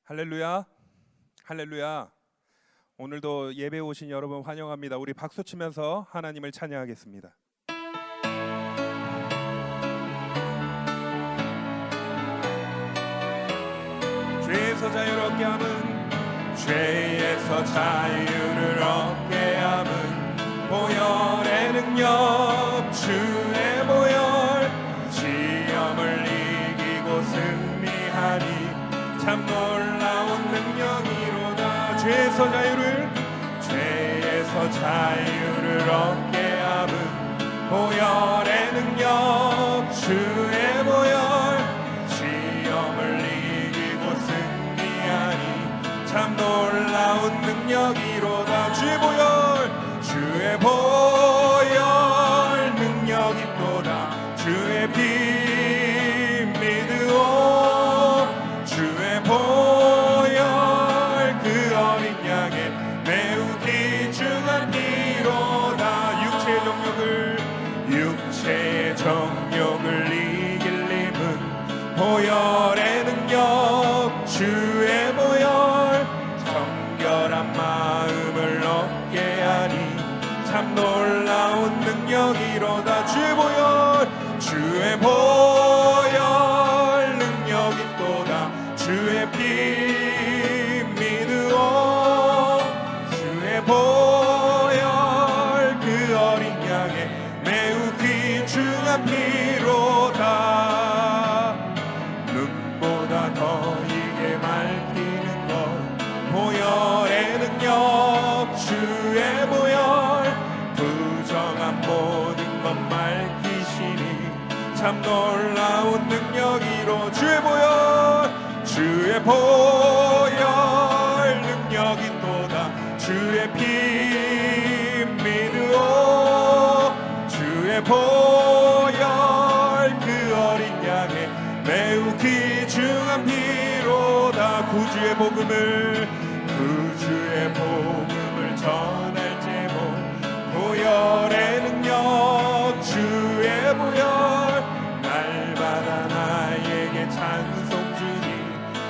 할렐루야, 할렐루야. 오늘도 예배 오신 여러분 환영합니다. 우리 박수 치면서 하나님을 찬양하겠습니다. 죄에서 자유를 얻게 함은, 죄에서 자유를 얻게 함은 보혈의 능력, 주의 보혈. 시험을 이기고 승리하니 참 놀라운 능력이로다. 죄에서 자유를 얻게 함은 보혈의 능력, 주의 보혈. 시험을 이기고 승리하니 참 놀라운 능력이로다. 주의 보혈 능력 있도다. 주의 피 믿으오. 주의 보혈 그 어린 양의 매우 귀중한 피로다. 육체의 정욕을 이길 힘은 보혈의 능력, 주의 보혈. 정결한 마음을 얻게 하니 참 놀라운 능력이로다. 주의 보혈 능력 있도다. 주의 피 믿으오. 주의 보혈 그 어린 양의 매우 귀중한 피로다. 눈보다 더 이게 밝히는 것 보혈의 능력, 주의 보혈. 부정한 모든 것 밝히시니 참 놀라운 능력이로. 주의 보혈 능력 있도다. 주의 피 믿으오. 주의 보혈 그 어린 양의 매우 귀중한 피로다. 구주의 복음을 전할 제목 보혈의 능력, 주의 보혈. 날마다 나에게 찬송 주니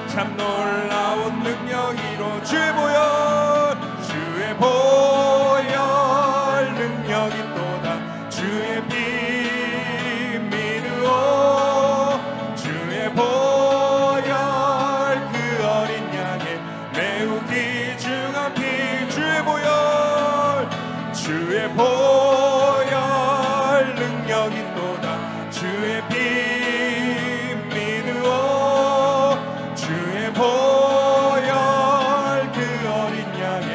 참 놀라운 능력이로. 주의 보혈 능력 있도다. 주의 피 믿으오. 주의 보혈 그 어린 양의 매우 귀중한 피. 주의 보혈 능력 있도다. 주의 피 믿으오. 주의 보혈 그 어린 양의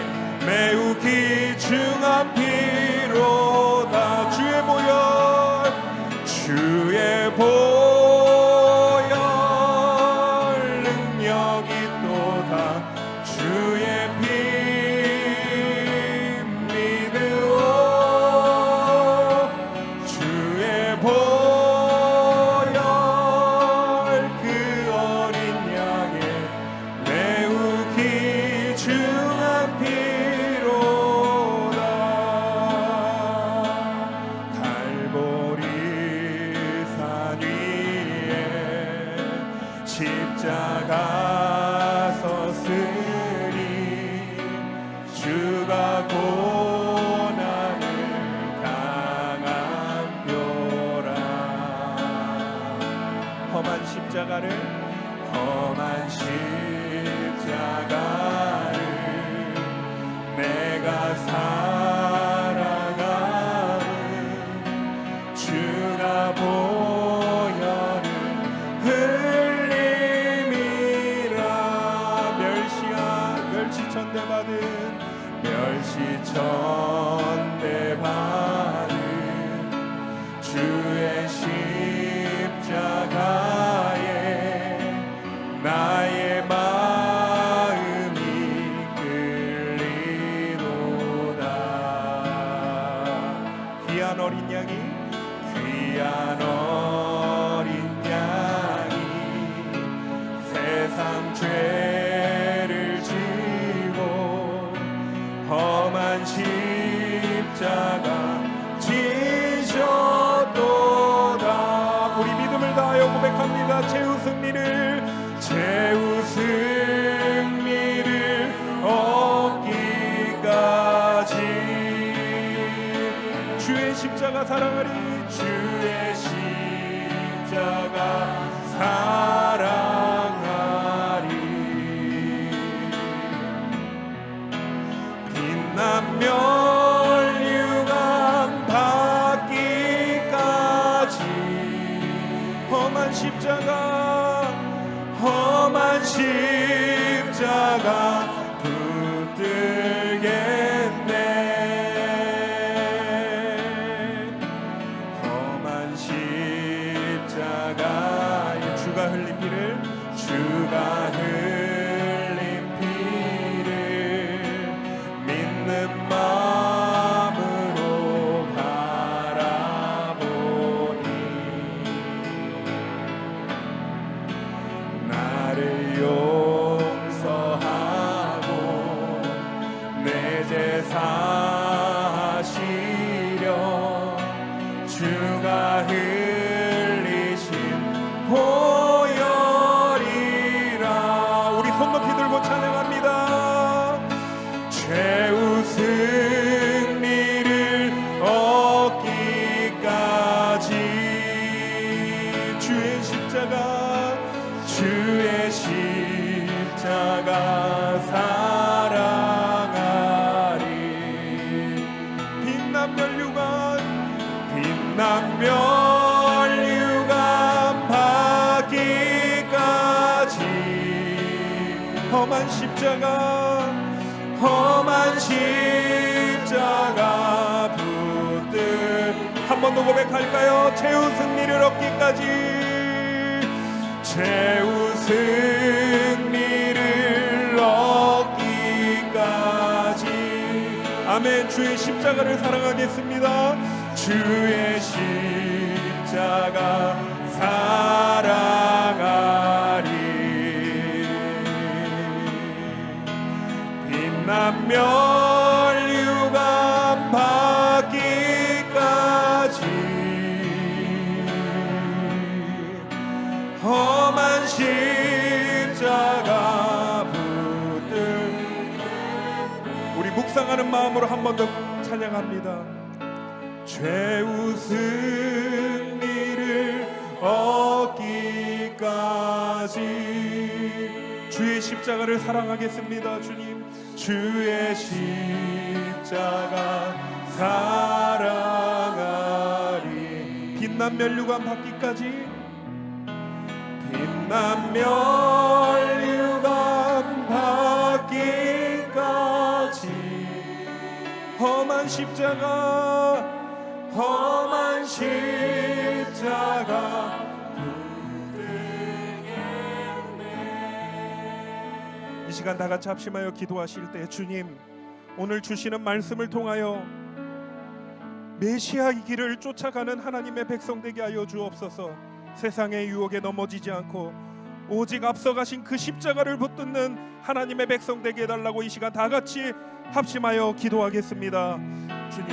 매우 귀중한 피로다. 주의 보혈 능력 있도다. 주의 피 십자가 섰으니 주가 고난을 당한 뼈라. 험한 십자가를 내가 살아가는 주가 보혈을 멸시천대받은 주의 십자가에 나의 마음이 끌리도다. 귀한 어린 양이 세상 죄를 지고 험한 십자가 지셨도다. 우리 믿음을 다하여 고백합니다. 제 웃음이를 십자가 사랑하리. 주의 십자가 사랑하리. 빛나며 멸류관 받기까지 험한 십자가 붙들겠네. 험한 십자가에 주가 흘린 피를 믿는 마음으로 바라보니 나를 용서하고 내 죄 사하시려 주가 흘리신 보혈이라. 우리 손 높이 들고 찬양합니다. 죄우 승리를 얻기까지 주의 십자가 사랑하리. 빛난 멸류관 받기까지 험한 십자가 붙들. 한 번 더 고백할까요? 최후 승리를 얻기까지. 최후 승리를 얻기까지. 아멘. 주의 십자가를 사랑하겠습니다. 주의 십자가 사랑하리. 빛난 멸류관 받기까지 험한 십자가 붙들. 우리 묵상하는 마음으로 한 번 더 찬양합니다. 죄우 승리를 얻기까지 주의 십자가를 사랑하겠습니다. 주님, 주의 십자가 사랑하리. 빛난 멸류관 받기까지. 빛난 멸류관 받기까지 험한 십자가 이 시간 다 같이 합심하여 기도하실 때 주님, 오늘 주시는 말씀을 통하여 메시아의 길을 쫓아가는 하나님의 백성 되게 하여 주옵소서. 세상의 유혹에 넘어지지 않고 오직 앞서가신 그 십자가를 붙드는 하나님의 백성 되게 해달라고 이 시간 다 같이 합심하여 기도하겠습니다. 주님,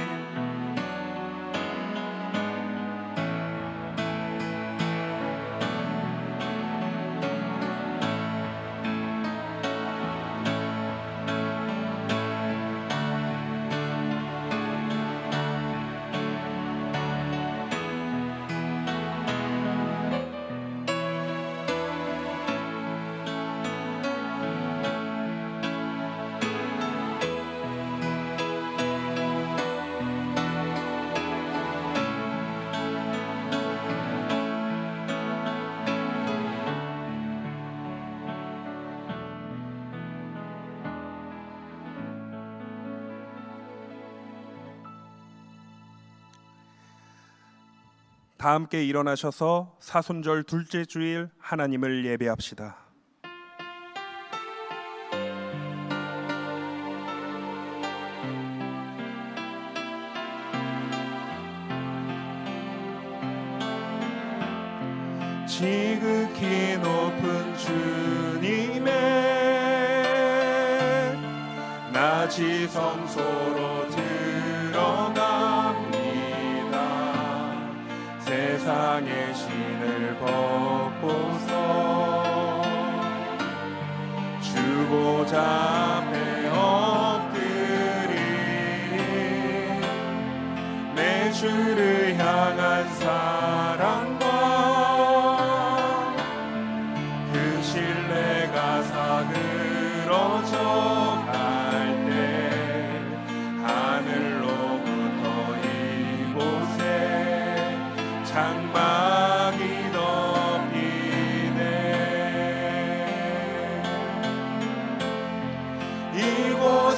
다 함께 일어나셔서 사순절 둘째 주일 하나님을 예배합시다. 지극히 높은 주님의 낮이 성소로 들어갑니다. 세상의 신을 벗고서 주 보좌 앞에 엎드리니 내 주를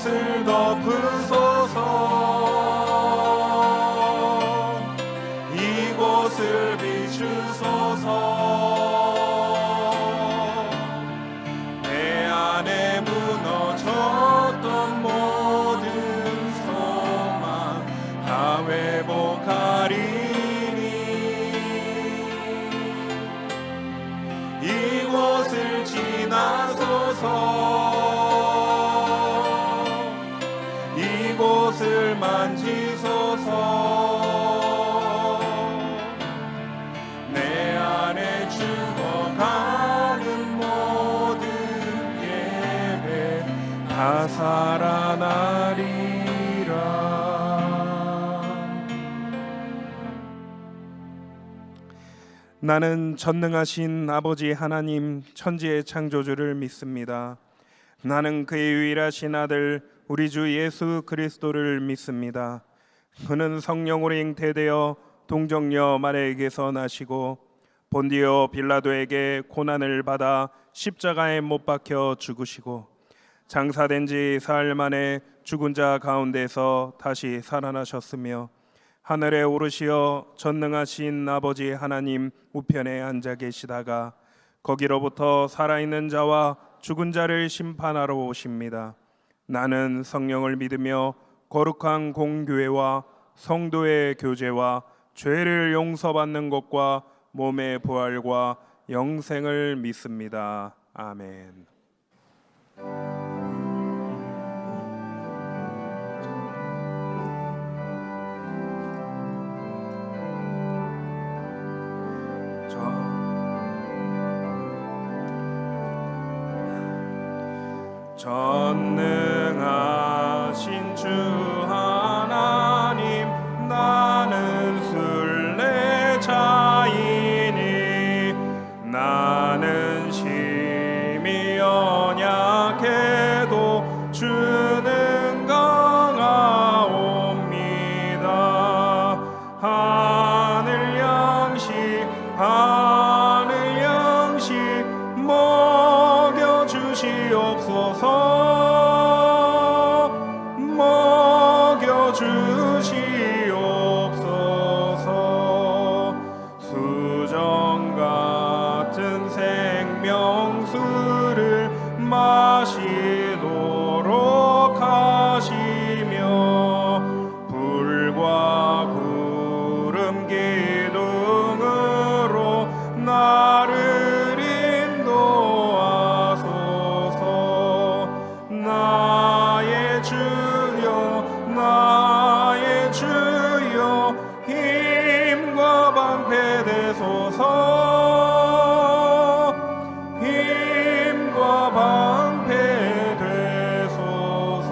이곳을 덮으소서. 이곳을 비추소서. 내 안에 무너졌던 모든 소망 다 회복하리니. 이곳을 지나소서. 이곳을 만지소서. 내 안에 죽어가는 모든 예배 다 살아나리라. 나는 전능하신 아버지 하나님 천지의 창조주를 믿습니다. 나는 그의 유일하신 아들 우리 주 예수 그리스도를 믿습니다. 그는 성령으로 잉태되어 동정녀 마리아에게서 나시고 본디오 빌라도에게 고난을 받아 십자가에 못 박혀 죽으시고 장사된 지 사흘 만에 죽은 자 가운데서 다시 살아나셨으며 하늘에 오르시어 전능하신 아버지 하나님 우편에 앉아 계시다가 거기로부터 살아있는 자와 죽은 자를 심판하러 오십니다. 나는 성령을 믿으며 거룩한 공교회와 성도의 교제와 죄를 용서받는 것과 몸의 부활과 영생을 믿습니다. 아멘. 전능하신 주 하나님, 나는 순례자이니 나는 심히 연약해도 주는 강하옵니다. 하늘 양식 먹여 주시옵소서. 먹여 주시옵소서. 수정 같은 생명수를 마시도록 하시며 불과 구름 기둥으로 나를 인도하소서. 나의 주여 힘과 방패 되소서. 힘과 방패 되소서.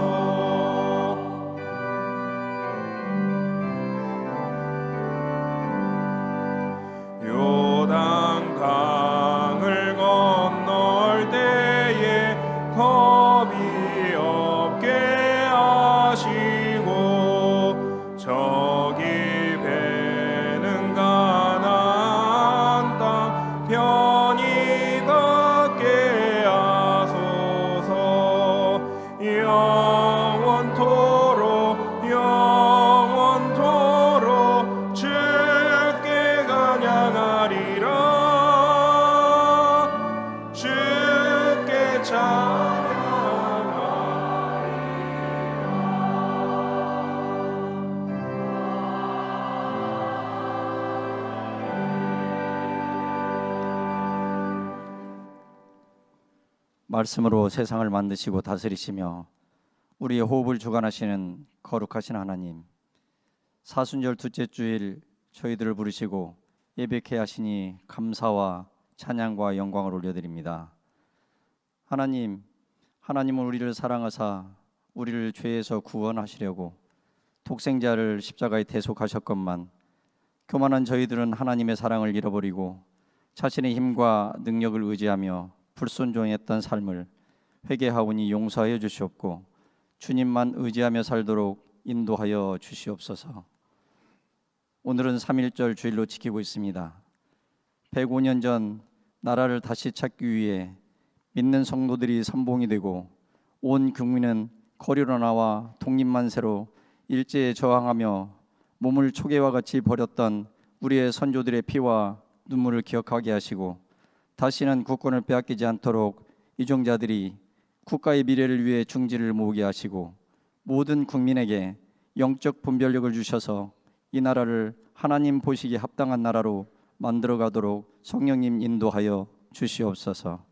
요단 강을 건널 때에 겁이 없게 하시고 저기 배는 가나안 땅 편히 닿게 하소서. 영원토록 주께 찬양하리라. 주께 말씀으로 세상을 만드시고 다스리시며 우리의 호흡을 주관하시는 거룩하신 하나님, 사순절 둘째 주일 저희들을 부르시고 예배케 하시니 감사와 찬양과 영광을 올려드립니다. 하나님은 우리를 사랑하사 우리를 죄에서 구원하시려고 독생자를 십자가에 대속하셨건만 교만한 저희들은 하나님의 사랑을 잃어버리고 자신의 힘과 능력을 의지하며 불순종했던 삶을 회개하오니 용서하여 주시옵고 주님만 의지하며 살도록 인도하여 주시옵소서. 오늘은 3.1절 주일로 지키고 있습니다. 105년 전 나라를 다시 찾기 위해 믿는 성도들이 선봉이 되고 온 국민은 거리로 나와 독립만세로 일제에 저항하며 몸을 초계와 같이 버렸던 우리의 선조들의 피와 눈물을 기억하게 하시고 다시는 국권을 빼앗기지 않도록 이종자들이 국가의 미래를 위해 중지를 모으게 하시고 모든 국민에게 영적 분별력을 주셔서 이 나라를 하나님 보시기에 합당한 나라로 만들어 가도록 성령님 인도하여 주시옵소서.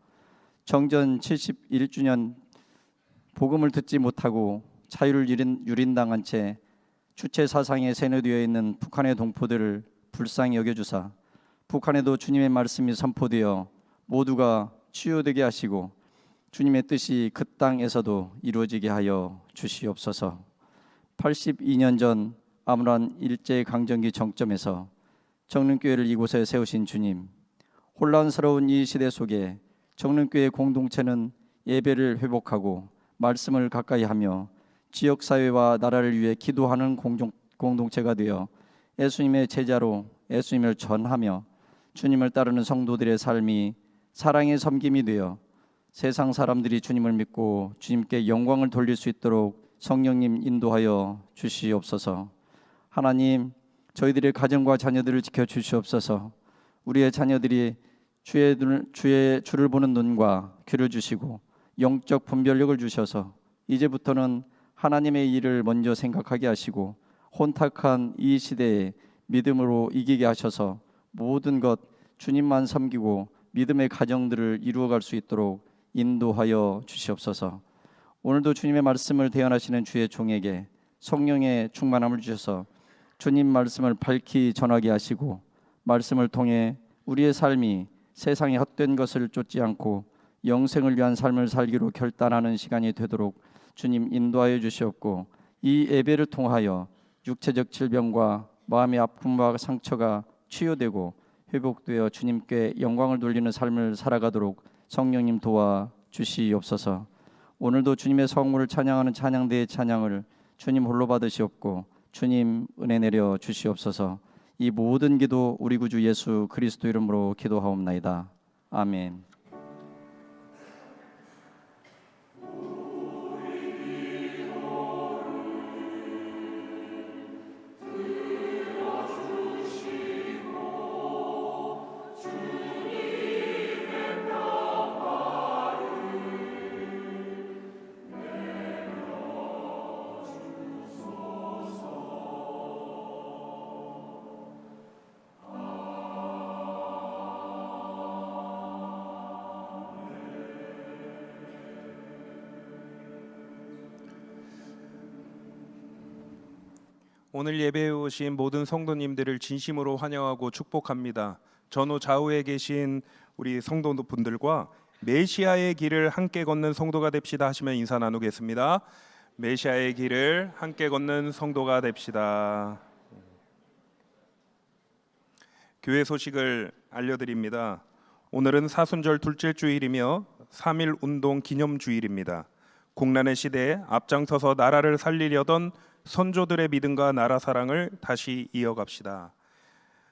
정전 71주년 복음을 듣지 못하고 자유를 유린당한 채 주체 사상에 세뇌되어 있는 북한의 동포들을 불쌍히 여겨주사 북한에도 주님의 말씀이 선포되어 모두가 치유되게 하시고 주님의 뜻이 그 땅에서도 이루어지게 하여 주시옵소서. 82년 전 아무란 일제강점기 정점에서 정릉교회를 이곳에 세우신 주님, 혼란스러운 이 시대 속에 정릉교회 공동체는 예배를 회복하고 말씀을 가까이 하며 지역사회와 나라를 위해 기도하는 공동체가 되어 예수님의 제자로 예수님을 전하며 주님을 따르는 성도들의 삶이 사랑의 섬김이 되어 세상 사람들이 주님을 믿고 주님께 영광을 돌릴 수 있도록 성령님 인도하여 주시옵소서. 하나님, 저희들의 가정과 자녀들을 지켜주시옵소서. 우리의 자녀들이 주를 보는 눈과 귀를 주시고 영적 분별력을 주셔서 이제부터는 하나님의 일을 먼저 생각하게 하시고 혼탁한 이 시대에 믿음으로 이기게 하셔서 모든 것 주님만 섬기고 믿음의 가정들을 이루어갈 수 있도록 인도하여 주시옵소서. 오늘도 주님의 말씀을 대언하시는 주의 종에게 성령의 충만함을 주셔서 주님 말씀을 밝히 전하게 하시고 말씀을 통해 우리의 삶이 세상의 헛된 것을 쫓지 않고 영생을 위한 삶을 살기로 결단하는 시간이 되도록 주님 인도하여 주시옵고 이 예배를 통하여 육체적 질병과 마음의 아픔과 상처가 치유되고 회복되어 주님께 영광을 돌리는 삶을 살아가도록 성령님 도와 주시옵소서. 오늘도 주님의 성물을 찬양하는 찬양대의 찬양을 주님 홀로 받으시옵고 주님 은혜 내려 주시옵소서. 이 모든 기도 우리 구주 예수 그리스도 이름으로 기도하옵나이다. 아멘. 오늘 예배에 오신 모든 성도님들을 진심으로 환영하고 축복합니다. 전후 좌우에 계신 우리 성도분들과 메시아의 길을 함께 걷는 성도가 됩시다 하시면 인사 나누겠습니다. 메시아의 길을 함께 걷는 성도가 됩시다. 교회 소식을 알려드립니다. 오늘은 사순절 둘째 주일이며 3.1 운동 기념 주일입니다. 국난의 시대에 앞장서서 나라를 살리려던 선조들의 믿음과 나라 사랑을 다시 이어갑시다.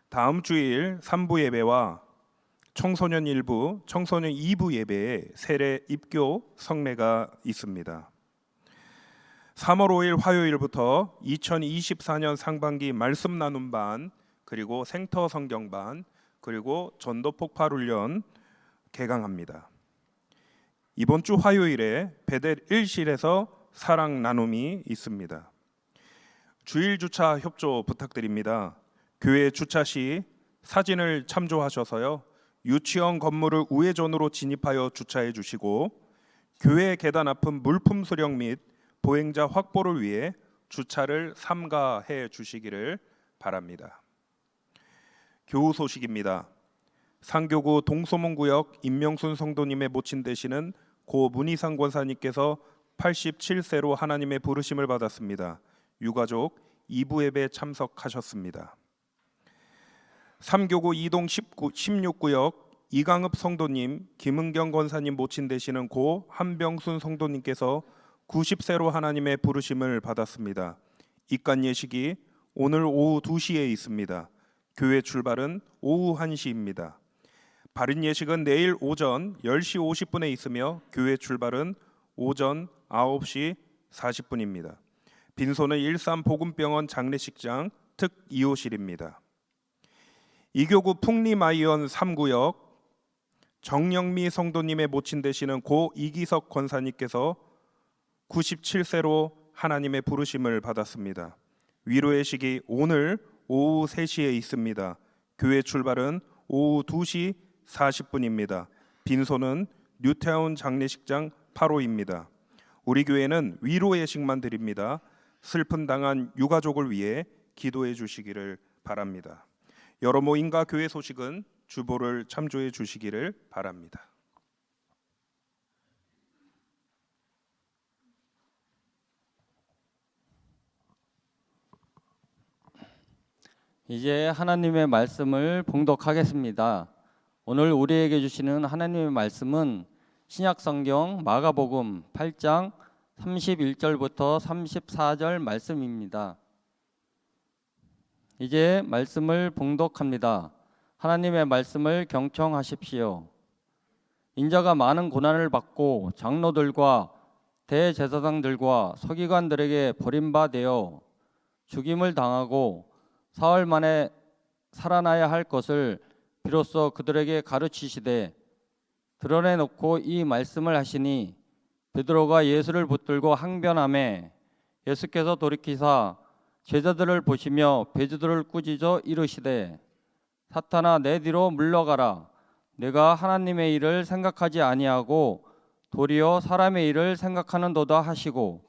다음 주일 3부 예배와 청소년 1부, 청소년 2부 예배에 세례 입교 성례가 있습니다. 3월 5일 화요일부터 2024년 상반기 말씀 나눔 반, 그리고 생터 성경 반, 그리고 전도 폭발 훈련 개강합니다. 이번 주 화요일에 베델 1실에서 사랑 나눔이 있습니다. 주일 주차 협조 부탁드립니다. 교회 주차 시 사진을 참조하셔서요, 유치원 건물을 우회전으로 진입하여 주차해 주시고 교회 계단 앞은 물품 수령 및 보행자 확보를 위해 주차를 삼가해 주시기를 바랍니다. 교우 소식입니다. 상교구 동소문구역 임명순 성도님의 모친 되시는 고 문희상 권사님께서 87세로 하나님의 부르심을 받았습니다. 유가족 2부 예배 참석하셨습니다. 3교구 이동 16구역 이강읍 성도님, 김은경 권사님 모친 되시는 고 한병순 성도님께서 90세로 하나님의 부르심을 받았습니다. 입간 예식이 오늘 오후 2시에 있습니다. 교회 출발은 오후 1시입니다. 발인 예식은 내일 오전 10시 50분에 있으며 교회 출발은 오전 9시 40분입니다. 빈소는 일산 복음병원 장례식장 특 2호실입니다. 이교구 풍림아이언 3구역 정영미 성도님의 모친 되시는 고 이기석 권사님께서 97세로 하나님의 부르심을 받았습니다. 위로의 식이 오늘 오후 3시에 있습니다. 교회 출발은 오후 2시 40분입니다. 빈소는 뉴타운 장례식장 8호입니다. 우리 교회는 위로의 식만 드립니다. 슬픈 당한 유가족을 위해 기도해 주시기를 바랍니다. 여러 모임과 교회 소식은 주보를 참조해 주시기를 바랍니다. 이제 하나님의 말씀을 봉독하겠습니다. 오늘 우리에게 주시는 하나님의 말씀은 신약성경 마가복음 8장 31절부터 34절 말씀입니다. 이제 말씀을 봉독합니다. 하나님의 말씀을 경청하십시오. 인자가 많은 고난을 받고 장로들과 대제사장들과 서기관들에게 버림받아 죽임을 당하고 사흘 만에 살아나야 할 것을 비로소 그들에게 가르치시되 드러내놓고 이 말씀을 하시니 베드로가 예수를 붙들고 항변하매 예수께서 돌이키사 제자들을 보시며 베드로를 꾸짖어 이르시되 사탄아 내 뒤로 물러가라. 내가 하나님의 일을 생각하지 아니하고 도리어 사람의 일을 생각하는도다 하시고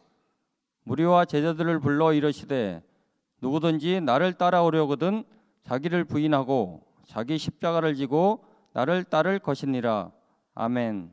무리와 제자들을 불러 이르시되 누구든지 나를 따라오려거든 자기를 부인하고 자기 십자가를 지고 나를 따를 것이니라. 아멘.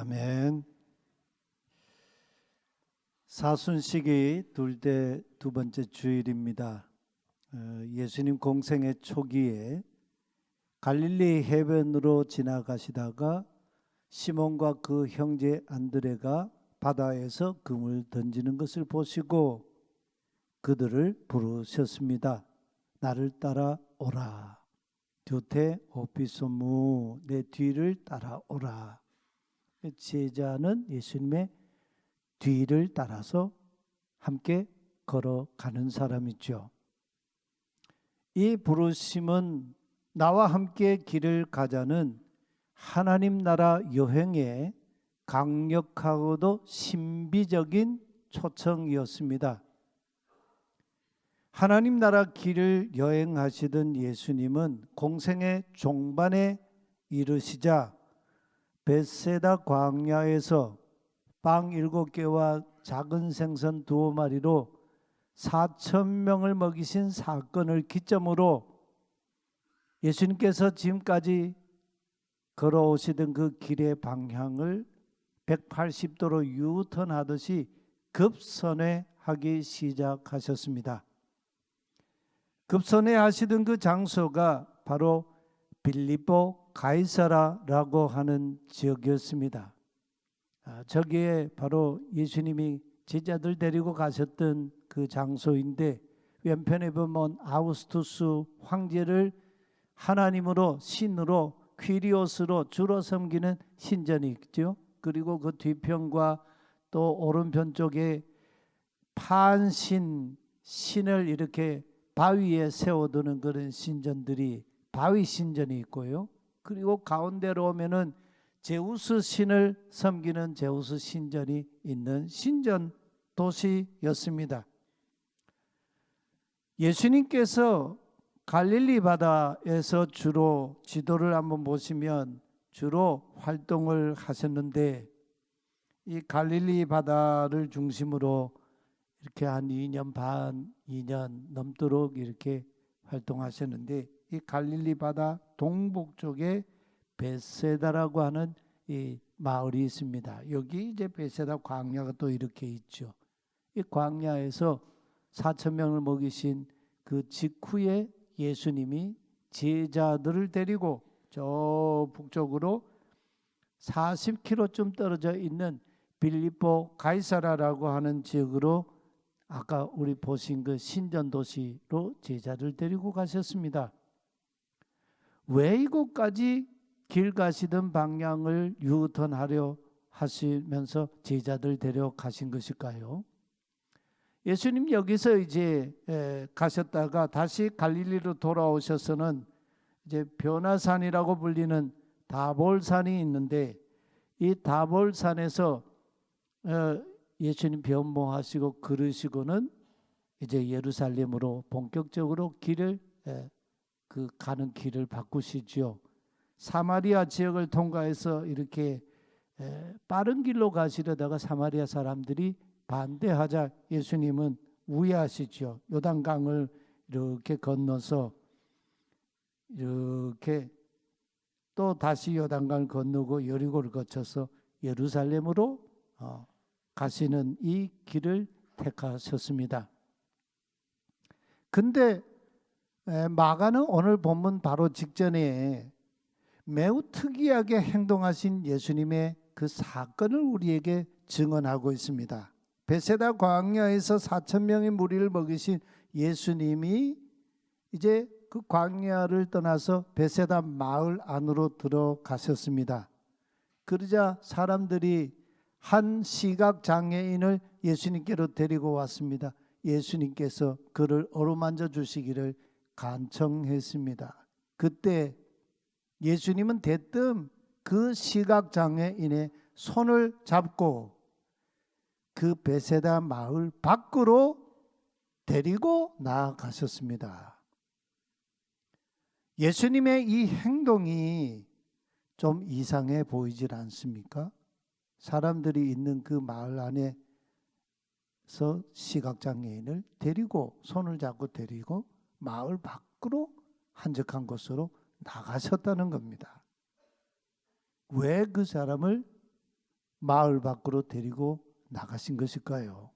아멘. 사순식이 둘째 두 번째 주일입니다. 예수님 공생의 초기에 갈릴리 해변으로 지나가시다가 시몬과 그 형제 안드레가 바다에서 금을 던지는 것을 보시고 그들을 부르셨습니다. 나를 따라오라. 두테 오피소무, 내 뒤를 따라오라. 제자는 예수님의 뒤를 따라서 함께 걸어가는 사람이죠. 이 부르심은 나와 함께 길을 가자는 하나님 나라 여행의 강력하고도 신비적인 초청이었습니다. 하나님 나라 길을 여행하시던 예수님은 공생의 종반에 이르시자 벳세다 광야에서 빵 7개와 작은 생선 2마리로 4,000명을 먹이신 사건을 기점으로 예수님께서 지금까지 걸어오시던 그 길의 방향을 180도로 유턴하듯이 급선회하기 시작하셨습니다. 급선회하시던 그 장소가 바로 빌립보 가이사라라고 하는 지역이었습니다. 저기에 바로 예수님이 제자들 데리고 가셨던 그 장소인데, 왼편에 보면 아우구스투스 황제를 하나님으로, 신으로, 퀴리오스로 주로 섬기는 신전이 있죠. 그리고 그 뒤편과 또 오른편 쪽에 판신, 신을 이렇게 바위에 세워두는 그런 신전들이, 바위 신전이 있고요. 그리고 가운데로 오면은 제우스 신을 섬기는 제우스 신전이 있는 신전 도시였습니다. 예수님께서 갈릴리 바다에서 주로 지도를 한번 보시면 주로 활동을 하셨는데, 이 갈릴리 바다를 중심으로 이렇게 한 2년 반, 2년 넘도록 이렇게 활동하셨는데, 이 갈릴리 바다 동북쪽에 벳세다라고 하는 이 마을이 있습니다. 여기 이제 벳세다 광야가 또 이렇게 있죠. 이 광야에서 4,000명을 먹이신 그 직후에 예수님이 제자들을 데리고 저 북쪽으로 40km쯤 떨어져 있는 빌립보 가이사라라고 하는 지역으로, 아까 우리 보신 그 신전 도시로 제자를 데리고 가셨습니다. 왜 이곳까지 길 가시던 방향을 유턴하려 하시면서 제자들 데려가신 것일까요? 예수님 여기서 이제 가셨다가 다시 갈릴리로 돌아오셔서는 이제 변화산이라고 불리는 다볼산이 있는데, 이 다볼산에서 예수님 변모하시고 그러시고는 이제 예루살렘으로 본격적으로 길을 가는 길을 바꾸시죠. 사마리아 지역을 통과해서 이렇게 빠른 길로 가시려다가 사마리아 사람들이 반대하자 예수님은 우회하시죠. 요단강을 이렇게 건너서 이렇게 또 다시 요단강을 건너고 여리고를 거쳐서 예루살렘으로 가시는 이 길을 택하셨습니다. 근데 마가는 오늘 본문 바로 직전에 매우 특이하게 행동하신 예수님의 그 사건을 우리에게 증언하고 있습니다. 벳세다 광야에서 4,000명의 무리를 먹이신 예수님이 이제 그 광야를 떠나서 벳세다 마을 안으로 들어가셨습니다. 그러자 사람들이 한 시각 장애인을 예수님께로 데리고 왔습니다. 예수님께서 그를 어루만져 주시기를 간청했습니다. 그때 예수님은 대뜸 그 시각 장애인의 손을 잡고 그 벳세다 마을 밖으로 데리고 나아가셨습니다. 예수님의 이 행동이 좀 이상해 보이질 않습니까? 사람들이 있는 그 마을 안에서 시각장애인을 데리고, 손을 잡고 데리고 마을 밖으로 한적한 곳으로 나가셨다는 겁니다. 왜 그 사람을 마을 밖으로 데리고 나가신 것일까요?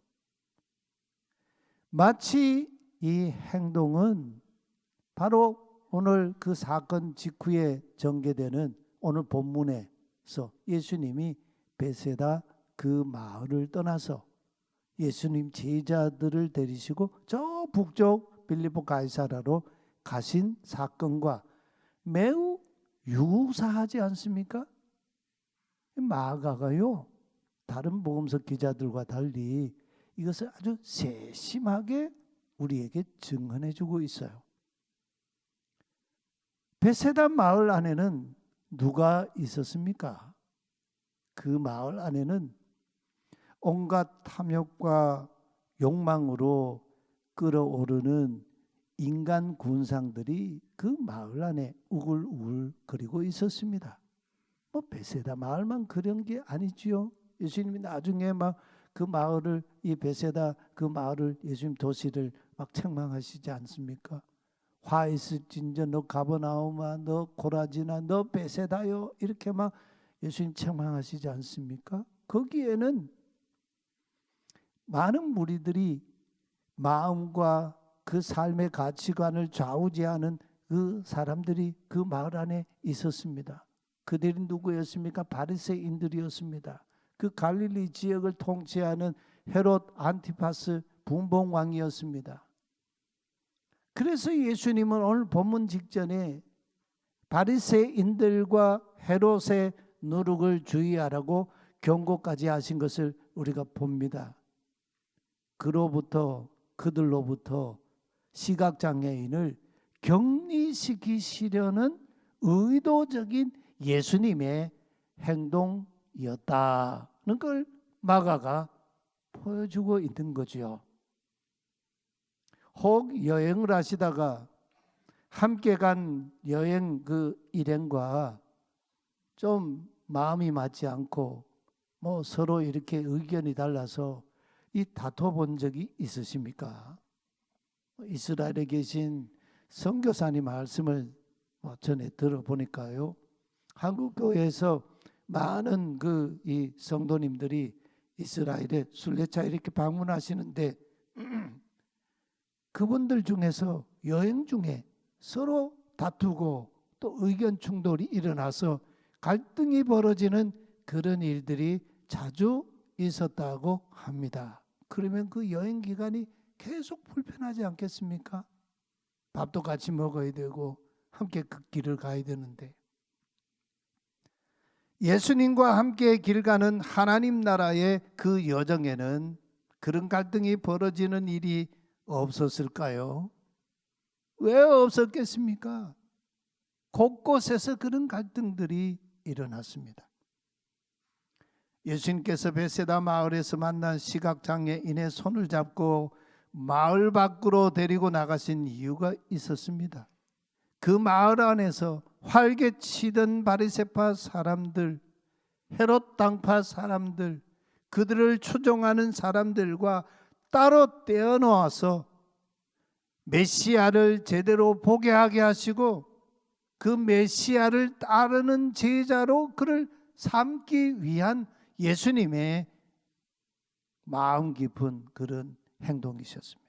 마치 이 행동은 바로 오늘 그 사건 직후에 전개되는 오늘 본문에서 예수님이 베세다 그 마을을 떠나서 예수님 제자들을 데리시고 저 북쪽 빌립보 가이사라로 가신 사건과 매우 유사하지 않습니까? 마가가요, 다른 복음서 기자들과 달리 이것을 아주 세심하게 우리에게 증언해 주고 있어요. 베세다 마을 안에는 누가 있었습니까? 그 마을 안에는 온갖 탐욕과 욕망으로 끓어오르는 인간 군상들이 그 마을 안에 우글우글 거리고 있었습니다. 뭐 베세다 마을만 그런 게 아니지요. 예수님이 나중에 막 그 마을을, 이 베세다 그 마을을, 예수님 도시를 막 책망하시지 않습니까? 화 있을진저 너 가버나움아, 너 고라지나, 너 베세다요, 이렇게 막 예수님 책망하시지 않습니까? 거기에는 많은 무리들이 마음과 그 삶의 가치관을 좌우지하는 그 사람들이 그 마을 안에 있었습니다. 그들이 누구였습니까? 바리새인들이었습니다. 그 갈릴리 지역을 통치하는 헤롯 안티파스 분봉왕이었습니다. 그래서 예수님은 오늘 본문 직전에 바리새인들과 헤롯의 누룩을 주의하라고 경고까지 하신 것을 우리가 봅니다. 그들로부터 시각장애인을 격리시키시려는 의도적인 예수님의 행동이었다는 걸 마가가 보여주고 있는 거죠. 혹 여행을 하시다가 함께 간 여행 그 일행과 좀 마음이 맞지 않고 뭐 서로 이렇게 의견이 달라서 이 다퉈본 적이 있으십니까? 이스라엘에 계신 선교사님 말씀을 전에 들어보니까요, 한국 교회에서 많은 이 성도님들이 이스라엘에 순례차 이렇게 방문하시는데 그분들 중에서 여행 중에 서로 다투고 또 의견 충돌이 일어나서 갈등이 벌어지는 그런 일들이 자주 있었다고 합니다. 그러면 그 여행 기간이 계속 불편하지 않겠습니까? 밥도 같이 먹어야 되고 함께 그 길을 가야 되는데, 예수님과 함께 길 가는 하나님 나라의 그 여정에는 그런 갈등이 벌어지는 일이 없었을까요? 왜 없었겠습니까? 곳곳에서 그런 갈등들이 일어났습니다. 예수님께서 베세다 마을에서 만난 시각장애인의 손을 잡고 마을 밖으로 데리고 나가신 이유가 있었습니다. 그 마을 안에서 활개치던 바리새파 사람들, 헤롯 당파 사람들, 그들을 추종하는 사람들과 따로 떼어놓아서 메시아를 제대로 보게 하게 하시고 그 메시아를 따르는 제자로 그를 삼기 위한 예수님의 마음 깊은 그런 행동이셨습니다.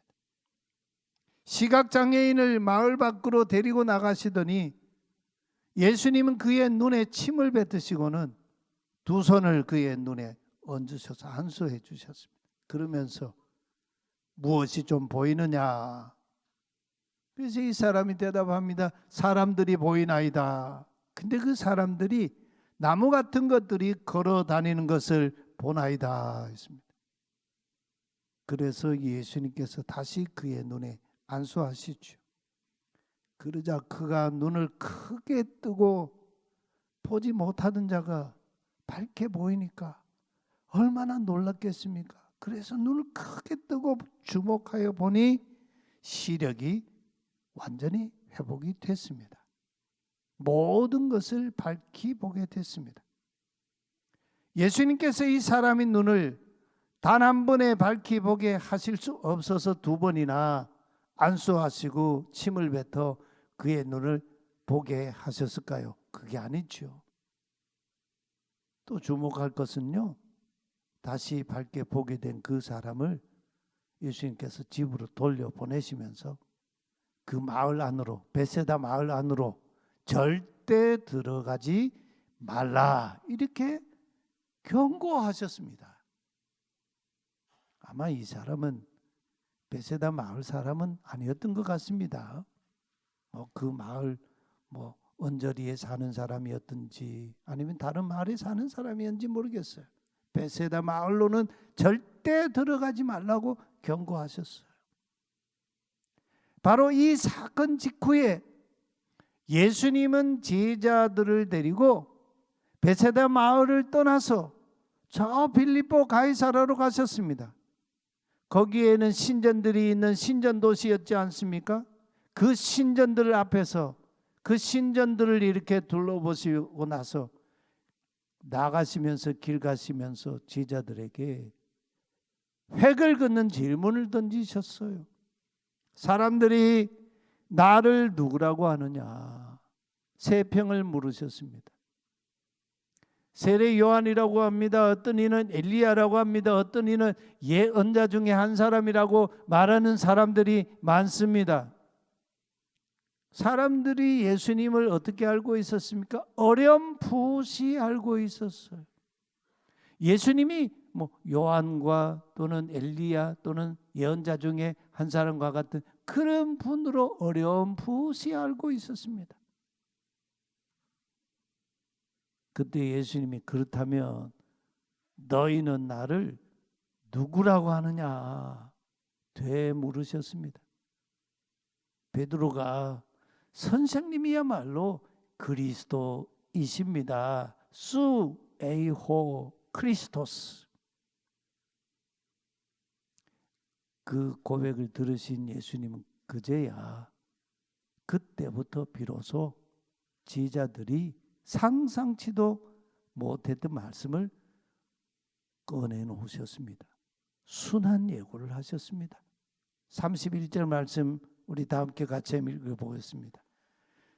시각장애인을 마을 밖으로 데리고 나가시더니 예수님은 그의 눈에 침을 뱉으시고는 두 손을 그의 눈에 얹으셔서 안수해 주셨습니다. 그러면서 무엇이 좀 보이느냐? 그래서 이 사람이 대답합니다. 사람들이 보이나이다. 근데 그 사람들이 나무 같은 것들이 걸어 다니는 것을 보나이다 했습니다. 그래서 예수님께서 다시 그의 눈에 안수하시죠. 그러자 그가 눈을 크게 뜨고 보지 못하던 자가 밝게 보이니까 얼마나 놀랐겠습니까? 그래서 눈을 크게 뜨고 주목하여 보니 시력이 완전히 회복이 됐습니다. 모든 것을 밝히 보게 됐습니다. 예수님께서 이 사람의 눈을 단 한 번에 밝히 보게 하실 수 없어서 두 번이나 안수하시고 침을 뱉어 그의 눈을 보게 하셨을까요? 그게 아니죠. 또 주목할 것은요, 다시 밝게 보게 된 그 사람을 예수님께서 집으로 돌려보내시면서 그 마을 안으로, 베세다 마을 안으로 절대 들어가지 말라 이렇게 경고하셨습니다. 아마 이 사람은 베세다 마을 사람은 아니었던 것 같습니다. 그 마을 언저리에 사는 사람이었든지 아니면 다른 마을에 사는 사람이었는지 모르겠어요. 베세다 마을로는 절대 들어가지 말라고 경고하셨어요. 바로 이 사건 직후에 예수님은 제자들을 데리고 베세다 마을을 떠나서 저 빌립보 가이사라로 가셨습니다. 거기에는 신전들이 있는 신전 도시였지 않습니까? 그 신전들 앞에서 그 신전들을 이렇게 둘러보시고 나서 나가시면서 길 가시면서 제자들에게 획을 긋는 질문을 던지셨어요. 사람들이 나를 누구라고 하느냐? 세 평을 물으셨습니다. 세례 요한이라고 합니다. 어떤 이는 엘리야라고 합니다. 어떤 이는 예언자 중에 한 사람이라고 말하는 사람들이 많습니다. 사람들이 예수님을 어떻게 알고 있었습니까? 어렴풋이 알고 있었어요. 예수님이 요한과 또는 엘리야 또는 예언자 중에 한 사람과 같은 그런 분으로 어렴풋이 알고 있었습니다. 그때 예수님이 그렇다면 너희는 나를 누구라고 하느냐 되물으셨습니다. 베드로가 선생님이야말로 그리스도이십니다. 수 에이호 크리스토스. 그 고백을 들으신 예수님은 그제야 그때부터 비로소 제자들이 상상치도 못했던 말씀을 꺼내놓으셨습니다. 순한 예고를 하셨습니다. 31절 말씀 우리 다 함께 같이 읽어보겠습니다.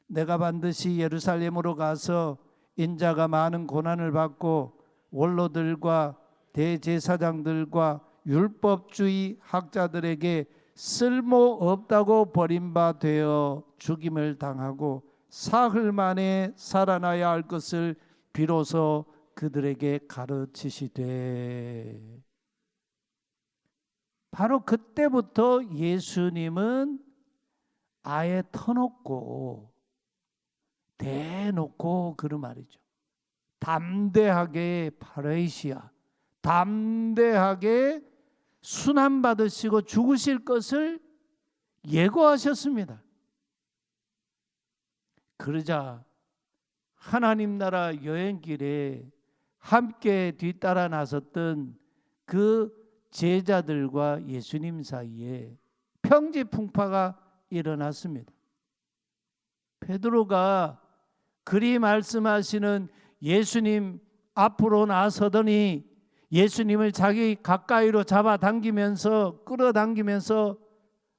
내가 반드시 예루살렘으로 가서 인자가 많은 고난을 받고 원로들과 대제사장들과 율법주의 학자들에게 쓸모없다고 버림바 되어 죽임을 당하고 사흘 만에 살아나야 할 것을 비로소 그들에게 가르치시되. 바로 그때부터 예수님은 아예 터놓고 대놓고 그런 말이죠. 담대하게 파레시아, 담대하게 순환받으시고 죽으실 것을 예고하셨습니다. 그러자 하나님 나라 여행길에 함께 뒤따라 나섰던 그 제자들과 예수님 사이에 평지풍파가 일어났습니다. 베드로가 그리 말씀하시는 예수님 앞으로 나서더니 예수님을 자기 가까이로 잡아당기면서 끌어당기면서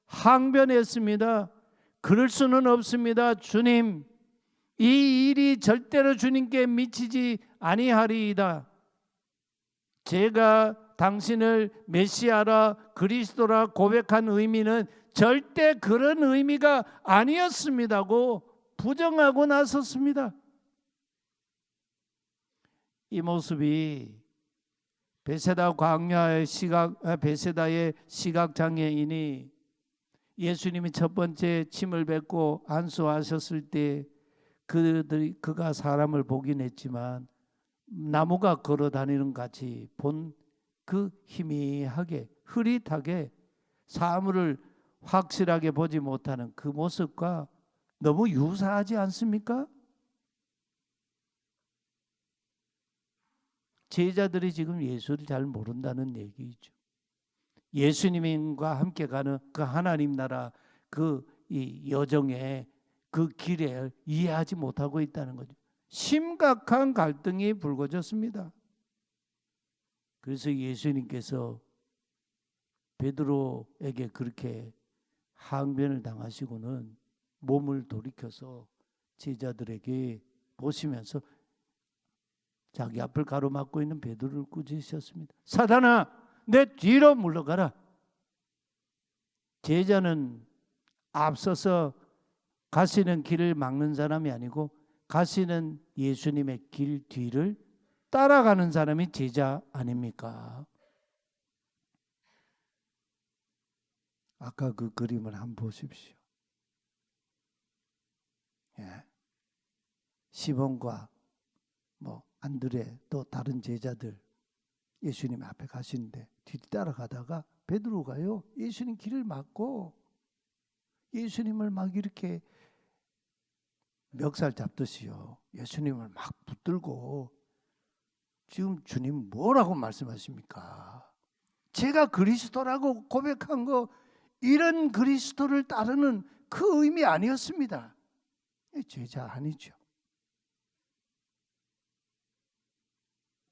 항변했습니다. 그럴 수는 없습니다. 주님, 이 일이 절대로 주님께 미치지 아니하리이다. 제가 당신을 메시아라 그리스도라 고백한 의미는 절대 그런 의미가 아니었습니다고 부정하고 나섰습니다. 이 모습이 베세다 광야의 베세다의 시각 장애인이 예수님이 첫 번째 침을 뱉고 안수하셨을 때 그가 사람을 보긴 했지만 나무가 걸어 다니는 같이 본 그 희미하게 흐릿하게 사물을 확실하게 보지 못하는 그 모습과 너무 유사하지 않습니까? 제자들이 지금 예수를 잘 모른다는 얘기죠. 예수님과 함께 가는 그 하나님 나라 그 이 여정에 그 길에 이해하지 못하고 있다는 거죠. 심각한 갈등이 불거졌습니다. 그래서 예수님께서 베드로에게 그렇게 항변을 당하시고는 몸을 돌이켜서 제자들에게 보시면서 자기 앞을 가로막고 있는 베드로를 꾸짖으셨습니다. 사단아, 내 뒤로 물러가라. 제자는 앞서서 가시는 길을 막는 사람이 아니고 가시는 예수님의 길 뒤를 따라가는 사람이 제자 아닙니까? 아까 그 그림을 한번 보십시오. 예. 시몬과 안드레 또 다른 제자들 예수님 앞에 가시는데 뒤따라가다가 베드로가요 예수님 길을 막고 예수님을 막 이렇게 멱살 잡듯이요 예수님을 막 붙들고 지금 주님 뭐라고 말씀하십니까? 제가 그리스도라고 고백한 거 이런 그리스도를 따르는 그 의미 아니었습니다. 제자 아니죠.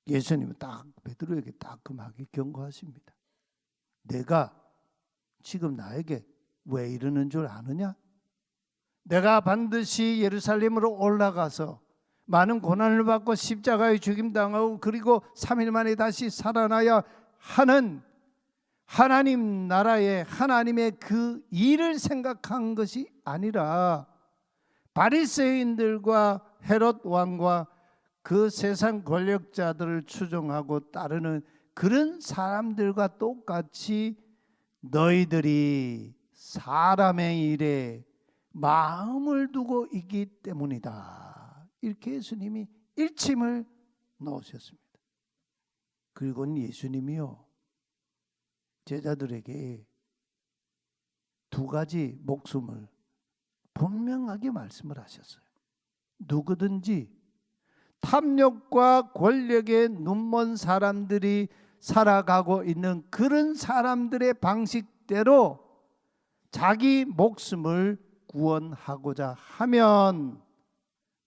예수님은 딱 베드로에게 따끔하게 경고하십니다. 내가 지금 나에게 왜 이러는 줄 아느냐? 내가 반드시 예루살렘으로 올라가서 많은 고난을 받고 십자가에 죽임당하고 그리고 3일 만에 다시 살아나야 하는 하나님 나라의 하나님의 그 일을 생각한 것이 아니라 바리새인들과 헤롯 왕과 그 세상 권력자들을 추종하고 따르는 그런 사람들과 똑같이 너희들이 사람의 일에 마음을 두고 있기 때문이다. 이렇게 예수님이 일침을 놓으셨습니다. 그리고는 예수님이요 제자들에게 두 가지 목숨을 분명하게 말씀을 하셨어요. 누구든지 탐욕과 권력에 눈먼 사람들이 살아가고 있는 그런 사람들의 방식대로 자기 목숨을 구원하고자 하면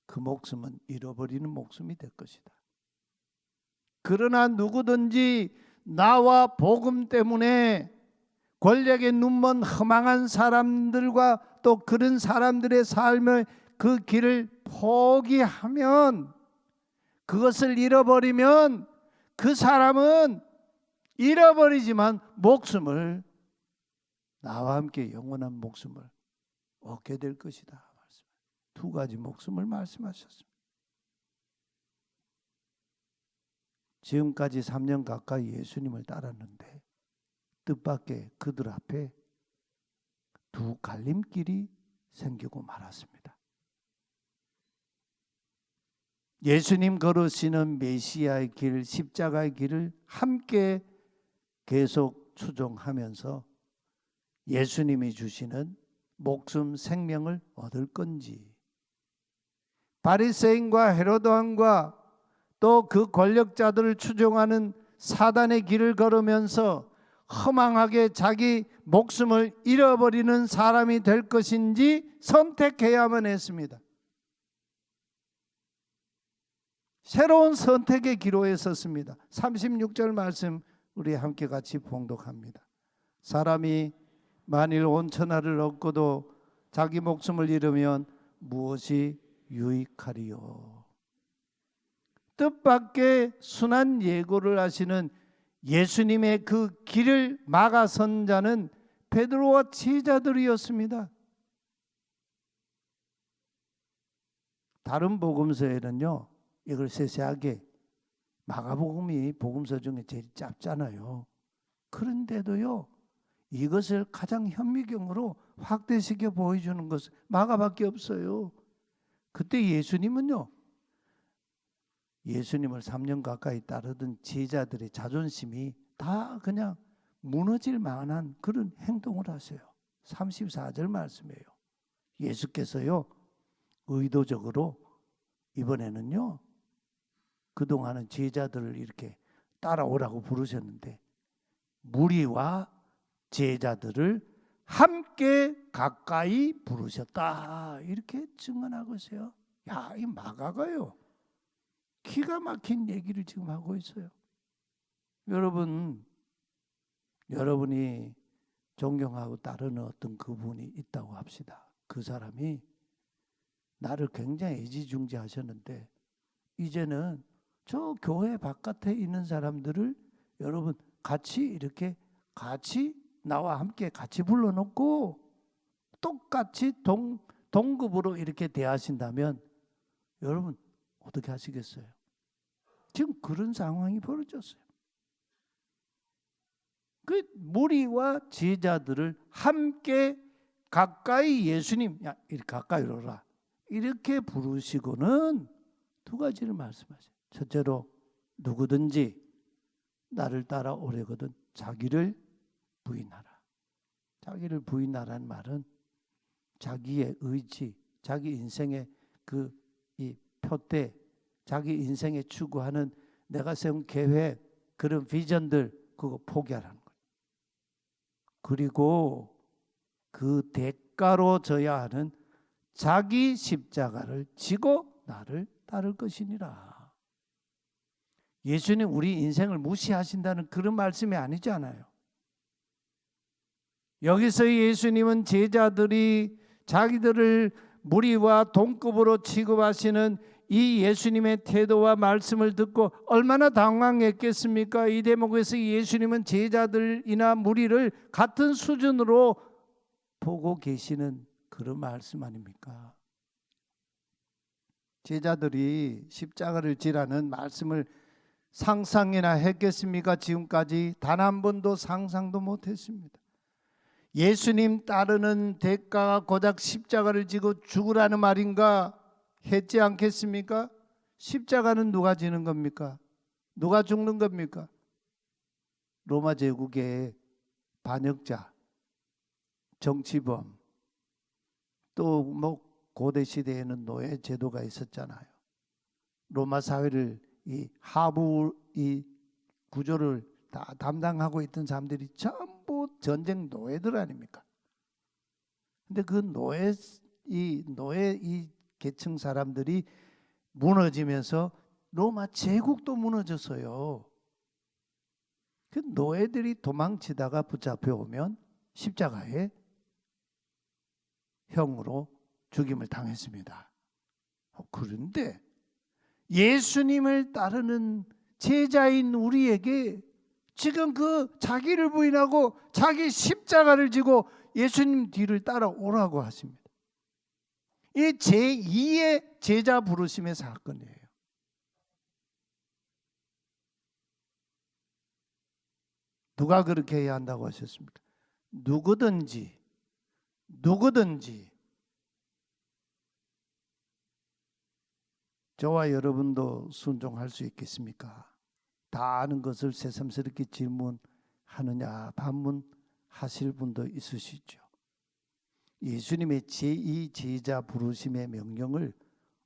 그 목숨은 잃어버리는 목숨이 될 것이다. 그러나 누구든지 나와 복음 때문에 권력에 눈먼 허망한 사람들과 또 그런 사람들의 삶을 그 길을 포기하면 그것을 잃어버리면 그 사람은 잃어버리지만 목숨을 나와 함께 영원한 목숨을 얻게 될 것이다. 두 가지 목숨을 말씀하셨습니다. 지금까지 3년 가까이 예수님을 따랐는데 뜻밖의 그들 앞에 두 갈림길이 생기고 말았습니다. 예수님 걸으시는 메시아의 길, 십자가의 길을 함께 계속 추종하면서 예수님이 주시는 목숨 생명을 얻을 건지 바리새인과 헤로드 왕과 또 그 권력자들을 추종하는 사단의 길을 걸으면서 허망하게 자기 목숨을 잃어버리는 사람이 될 것인지 선택해야만 했습니다. 새로운 선택의 기로에 섰습니다. 36절 말씀 우리 함께 같이 봉독합니다. 사람이 만일 온 천하를 얻고도 자기 목숨을 잃으면 무엇이 유익하리요? 뜻밖의 순한 예고를 하시는 예수님의 그 길을 막아선 자는 베드로와 제자들이었습니다. 다른 복음서에는요 이걸 세세하게 마가복음이 복음서 중에 제일 짧잖아요. 그런데도요 이것을 가장 현미경으로 확대시켜 보여주는 것은 마가밖에 없어요. 그때 예수님은요 예수님을 3년 가까이 따르던 제자들의 자존심이 다 그냥 무너질 만한 그런 행동을 하세요. 34절 말씀이에요. 예수께서요 의도적으로 이번에는요 그동안은 제자들을 이렇게 따라오라고 부르셨는데 무리와 제자들을 함께 가까이 부르셨다 이렇게 증언하고 있어요. 야, 이 마가가요 기가 막힌 얘기를 지금 하고 있어요. 여러분이 존경하고 따르는 어떤 그분이 있다고 합시다. 그 사람이 나를 굉장히 애지중지하셨는데 이제는 저 교회 바깥에 있는 사람들을 여러분 같이 이렇게 같이 나와 함께 같이 불러놓고 똑같이 동급으로 이렇게 대하신다면 여러분 어떻게 하시겠어요? 지금 그런 상황이 벌어졌어요. 그 무리와 제자들을 함께 가까이 예수님, 야, 이렇게 가까이로 오라, 이렇게 부르시고는 두 가지를 말씀하세요. 첫째로 누구든지 나를 따라 오려거든 자기를 부인하라. 자기를 부인하라는 말은 자기의 의지, 자기 인생의 이 표대, 자기 인생에 추구하는 내가 세운 계획, 그런 비전들 그거 포기하라는 거예요. 그리고 그 대가로 져야 하는 자기 십자가를 지고 나를 따를 것이니라. 예수님 우리 인생을 무시하신다는 그런 말씀이 아니잖아요. 여기서 예수님은 제자들이 자기들을 무리와 동급으로 취급하시는 이 예수님의 태도와 말씀을 듣고 얼마나 당황했겠습니까? 이 대목에서 예수님은 제자들이나 무리를 같은 수준으로 보고 계시는 그런 말씀 아닙니까? 제자들이 십자가를 지라는 말씀을 상상이나 했겠습니까? 지금까지 단 한 번도 상상도 못했습니다. 예수님 따르는 대가가 고작 십자가를 지고 죽으라는 말인가 했지 않겠습니까? 십자가는 누가 지는 겁니까? 누가 죽는 겁니까? 로마 제국의 반역자, 정치범, 또 뭐 고대 시대에는 노예 제도가 있었잖아요. 로마 사회를 이 하부 이 구조를 다 담당하고 있던 사람들이 전부 전쟁 노예들 아닙니까? 근데 그 노예 이 계층 사람들이 무너지면서 로마 제국도 무너졌어요. 그 노예들이 도망치다가 붙잡혀 오면 십자가에 형으로 죽임을 당했습니다. 그런데 예수님을 따르는 제자인 우리에게 지금 그 자기를 부인하고 자기 십자가를 지고 예수님 뒤를 따라오라고 하십니다. 이 제2의 제자 부르심의 사건이에요. 누가 그렇게 해야 한다고 하셨습니까? 누구든지 저와 여러분도 순종할 수 있겠습니까? 다 아는 것을 새삼스럽게 질문하느냐 반문하실 분도 있으시죠. 예수님의 제2 제자 부르심의 명령을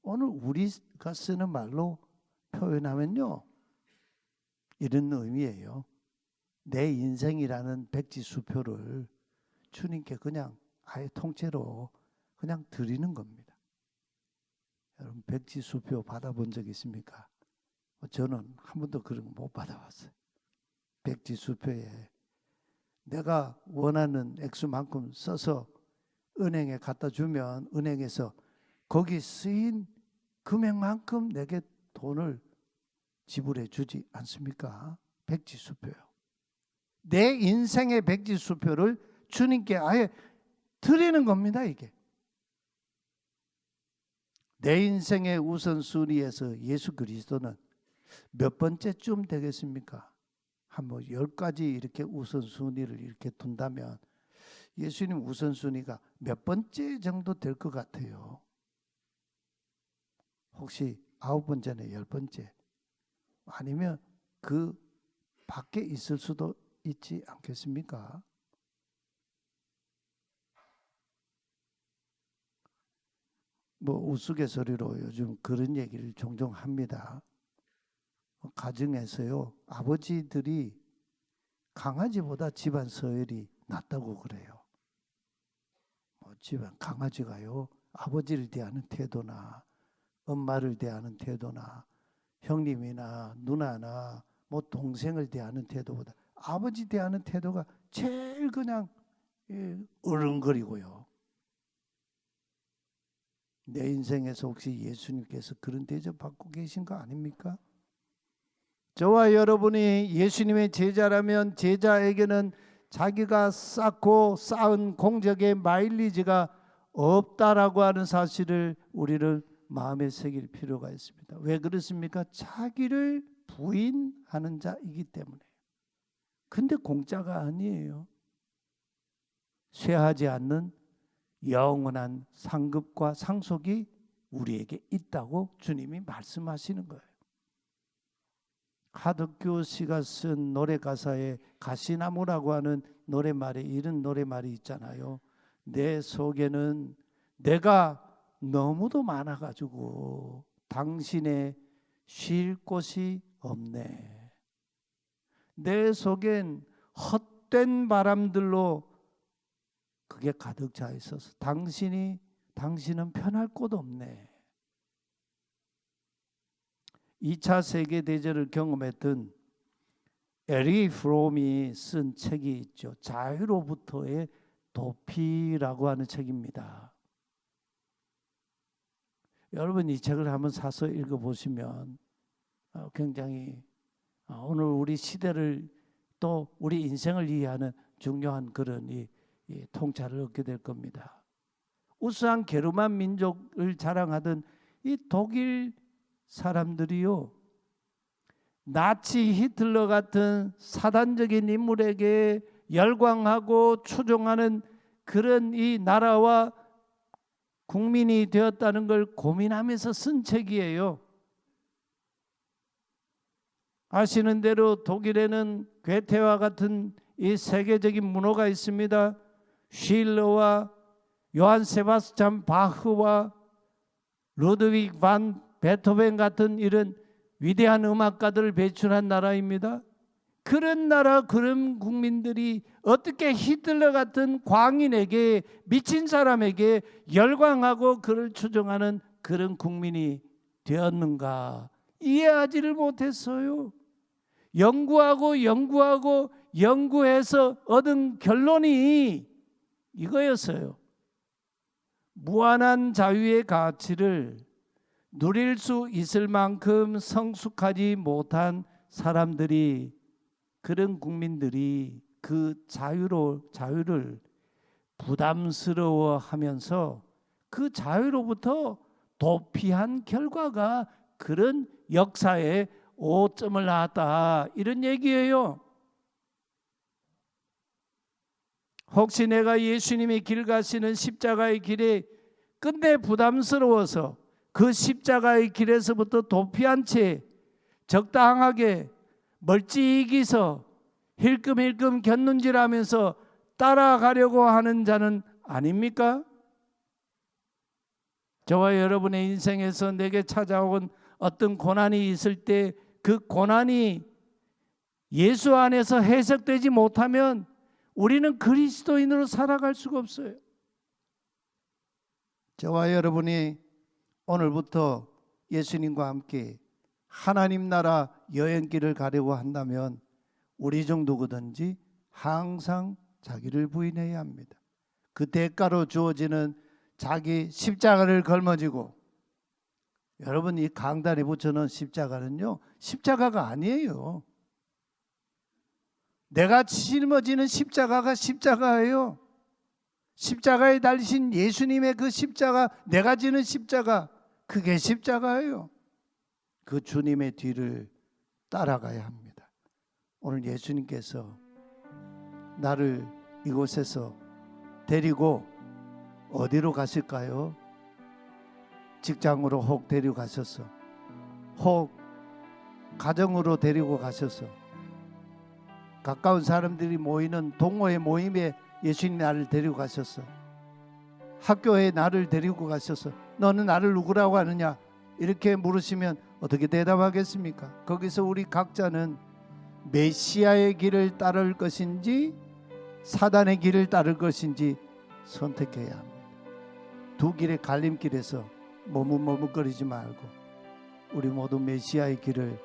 오늘 우리가 쓰는 말로 표현하면요, 이런 의미예요. 내 인생이라는 백지수표를 주님께 그냥 아예 통째로 그냥 드리는 겁니다. 여러분 백지수표 받아본 적 있습니까? 저는 한 번도 그런 거 못 받아봤어요. 백지수표에 내가 원하는 액수만큼 써서 은행에 갖다 주면 은행에서 거기 쓰인 금액만큼 내게 돈을 지불해 주지 않습니까? 백지수표요. 내 인생의 백지수표를 주님께 아예 드리는 겁니다. 이게 내 인생의 우선순위에서 예수 그리스도는 몇 번째쯤 되겠습니까? 한 뭐 10가지 이렇게 우선순위를 이렇게 둔다면 예수님 우선순위가 몇 번째 정도 될 것 같아요? 혹시 9번째나 10번째? 아니면 그 밖에 있을 수도 있지 않겠습니까? 뭐 우스갯소리로 요즘 그런 얘기를 종종 합니다. 가정에서요, 아버지들이 강아지보다 집안 서열이 낮다고 그래요. 집안 강아지가요, 아버지를 대하는 태도나 엄마를 대하는 태도나 형님이나 누나나 뭐 동생을 대하는 태도보다 아버지 대하는 태도가 제일 그냥 어른거리고요. 내 인생에서 혹시 예수님께서 그런 대접 받고 계신 거 아닙니까? 저와 여러분이 예수님의 제자라면 제자에게는 자기가 쌓은 공적의 마일리지가 없다라고 하는 사실을 우리는 마음에 새길 필요가 있습니다. 왜 그렇습니까? 자기를 부인하는 자이기 때문에. 근데 공짜가 아니에요. 쇠하지 않는 영원한 상급과 상속이 우리에게 있다고 주님이 말씀하시는 거예요. 하덕규 씨가 쓴 노래 가사에 가시나무라고 하는 노래말에 이런 노래말이 있잖아요. 내 속에는 내가 너무도 많아가지고 당신의 쉴 곳이 없네. 내 속엔 헛된 바람들로 그게 가득 차 있어서 당신은 편할 곳 없네. 2차 세계대전을 경험했던 에리 프롬이 쓴 책이 있죠. 자유로부터의 도피라고 하는 책입니다. 여러분 이 책을 한번 사서 읽어보시면 굉장히 오늘 우리 시대를 또 우리 인생을 이해하는 중요한 그런 이 통찰을 얻게 될 겁니다. 우수한 게르만 민족을 자랑하던 이 독일 사람들이요, 나치 히틀러 같은 사단적인 인물에게 열광하고 추종하는 그런 이 나라와 국민이 되었다는 걸 고민하면서 쓴 책이에요. 아시는 대로 독일에는 괴테와 같은 이 세계적인 문호가 있습니다. 쉴러와 요한 세바스찬 바흐와 루드빅 반 베토벤 같은 이런 위대한 음악가들을 배출한 나라입니다. 그런 나라, 그런 국민들이 어떻게 히틀러 같은 광인에게, 미친 사람에게 열광하고 그를 추종하는 그런 국민이 되었는가 이해하지를 못했어요. 연구해서 얻은 결론이 이거였어요. 무한한 자유의 가치를 누릴 수 있을 만큼 성숙하지 못한 사람들이, 그런 국민들이 그 자유를 부담스러워하면서 그 자유로부터 도피한 결과가 그런 역사에 오점을 낳았다, 이런 얘기예요. 혹시 내가 예수님의 길 가시는 십자가의 길에 끝내 부담스러워서 그 십자가의 길에서부터 도피한 채 적당하게 멀찍이서 힐끔힐끔 곁눈질하면서 따라가려고 하는 자는 아닙니까? 저와 여러분의 인생에서 내게 찾아온 어떤 고난이 있을 때 그 고난이 예수 안에서 해석되지 못하면 우리는 그리스도인으로 살아갈 수가 없어요. 저와 여러분이 오늘부터 예수님과 함께 하나님 나라 여행길을 가려고 한다면 우리 정도든지 항상 자기를 부인해야 합니다. 그 대가로 주어지는 자기 십자가를 걸머지고, 여러분 이 강단에 붙여놓은 십자가는요, 십자가가 아니에요. 내가 짊어지는 십자가가 십자가예요. 십자가에 달리신 예수님의 그 십자가, 내가 지는 십자가, 그게 십자가예요. 그 주님의 뒤를 따라가야 합니다. 오늘 예수님께서 나를 이곳에서 데리고 어디로 가실까요? 직장으로 혹 데리고 가셔서, 혹 가정으로 데리고 가셔서, 가까운 사람들이 모이는 동호회 모임에 예수님 나를 데리고 가셔서, 학교에 나를 데리고 가셔서 너는 나를 누구라고 하느냐 이렇게 물으시면 어떻게 대답하겠습니까? 거기서 우리 각자는 메시아의 길을 따를 것인지 사단의 길을 따를 것인지 선택해야 합니다. 두 길의 갈림길에서 머뭇머뭇거리지 말고 우리 모두 메시아의 길을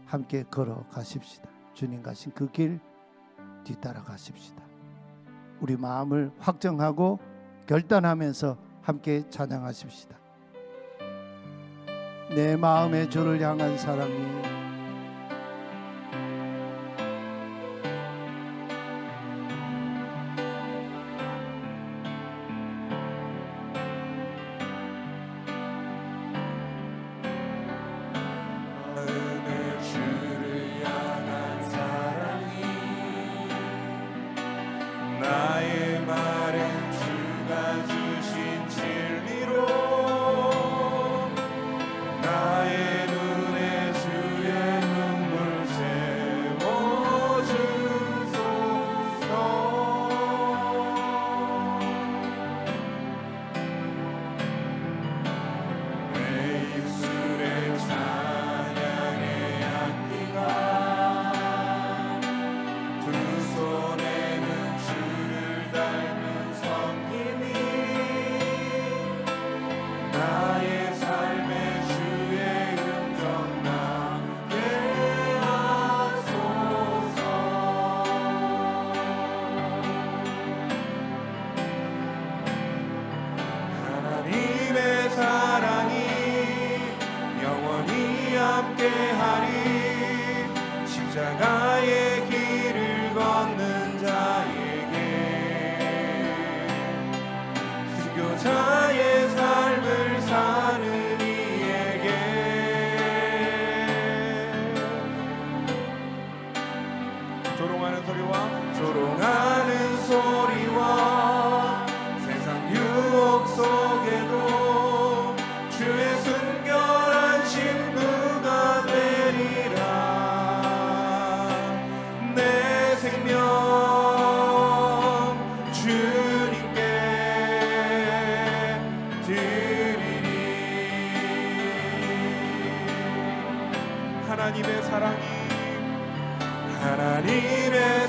함께 걸어 가십시다. 주님 가신 그 길 뒤따라 가십시다. 우리 마음을 확정하고 결단하면서 함께 찬양하십시다. 내 마음의 주를 향한 사랑이 나의 말은 주가 주신 진리로 나의 눈에 주의 눈물 채워주소서. 내 입술에 찬양의 악기가 두 손에는 주를 닮은 성김이 나의 삶의 주의 음정 나게 하소서. 하나님의 사랑이 영원히 함께하리. 십자가의 길을 걷는 자에게 순교자의 삶을 사는 이에게 조롱하는 소리와 세상 유혹 속에도 주의 순결한 신부가 되리라. 내 생명 주님께 드리리. 하나님의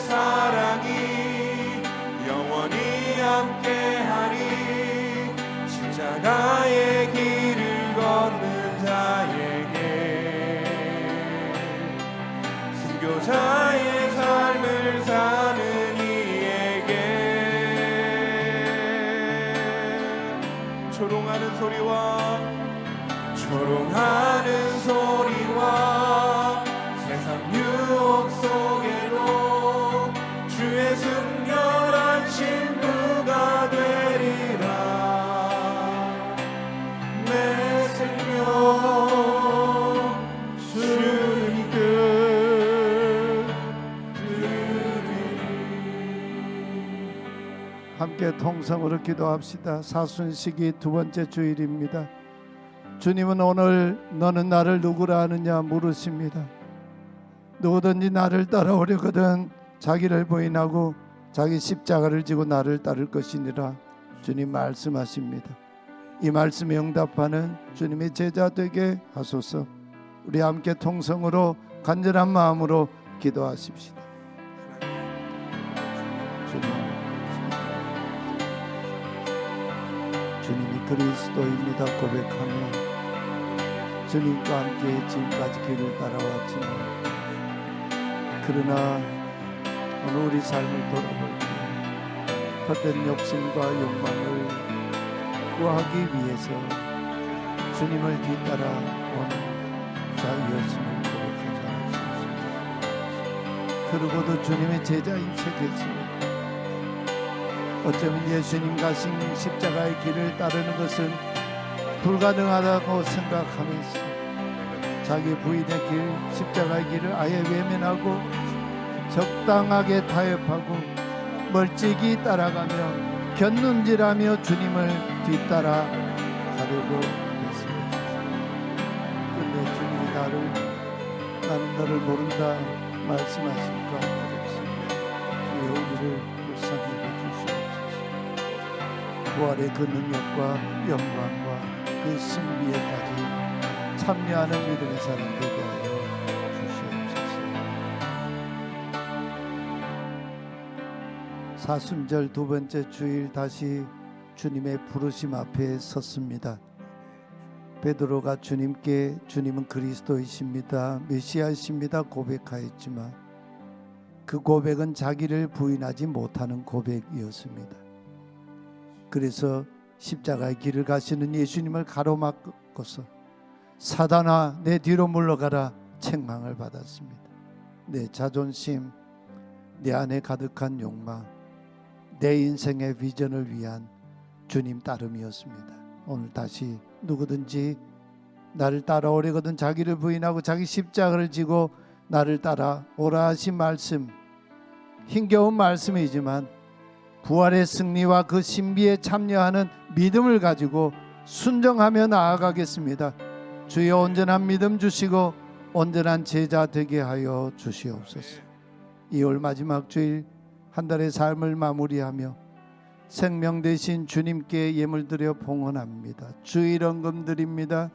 사랑이 영원히 함께하리. 십자가의 길을 걷는 자에게 순교자의 삶을 사는 이에게 조롱하는 소리와 세상 유혹 속에도 주의 순결한 신부가 되리라. 내 생명 주님께 드리리. 함께 통성으로 기도합시다. 사순시기 두 번째 주일입니다. 주님은 오늘 너는 나를 누구라 하느냐 물으십니다. 누구든지 나를 따라오려거든 자기를 부인하고 자기 십자가를 지고 나를 따를 것이니라 주님 말씀하십니다. 이 말씀에 응답하는 주님의 제자 되게 하소서. 우리 함께 통성으로 간절한 마음으로 기도하십시다. 주님이 그리스도입니다 고백하며 주님과 함께 지금까지 길을 따라왔지만 그러나 오늘 우리 삶을 돌아볼 때 헛된 욕심과 욕망을 구하기 위해서 주님을 뒤따라 온 자였음을 고백하지 않았습니다. 그러고도 주님의 제자인 척했습니다. 어쩌면 예수님 가신 십자가의 길을 따르는 것은 불가능하다고 생각하면서 자기 부인의 길, 십자가의 길을 아예 외면하고 적당하게 타협하고 멀찍이 따라가며 곁눈질하며 주님을 뒤따라 가려고 했습니다. 그런데 주님이 나는 너를 모른다 말씀하실까 하셨습니다. 주의 우리를 불쌍히 해주시옵소서. 부활의 그 능력과 영광과 그 승리에까지 참여하는 믿음의 사람 되게 하여 주시옵소서. 사순절 두 번째 주일 다시 주님의 부르심 앞에 섰습니다. 베드로가 주님께 주님은 그리스도이십니다, 메시아이십니다 고백하였지만 그 고백은 자기를 부인하지 못하는 고백이었습니다. 그래서 십자가의 길을 가시는 예수님을 가로막고서 사단아 내 뒤로 물러가라 책망을 받았습니다. 내 자존심, 내 안에 가득한 욕망, 내 인생의 비전을 위한 주님 따름이었습니다. 오늘 다시 누구든지 나를 따라오려거든 자기를 부인하고 자기 십자가를 지고 나를 따라오라 하신 말씀, 힘겨운 말씀이지만 부활의 승리와 그 신비에 참여하는 믿음을 가지고 순종하며 나아가겠습니다. 주여 온전한 믿음 주시고 온전한 제자 되게 하여 주시옵소서. 2월 마지막 주일 한 달의 삶을 마무리하며 생명 되신 주님께 예물 드려 봉헌합니다. 주일 헌금 드립니다.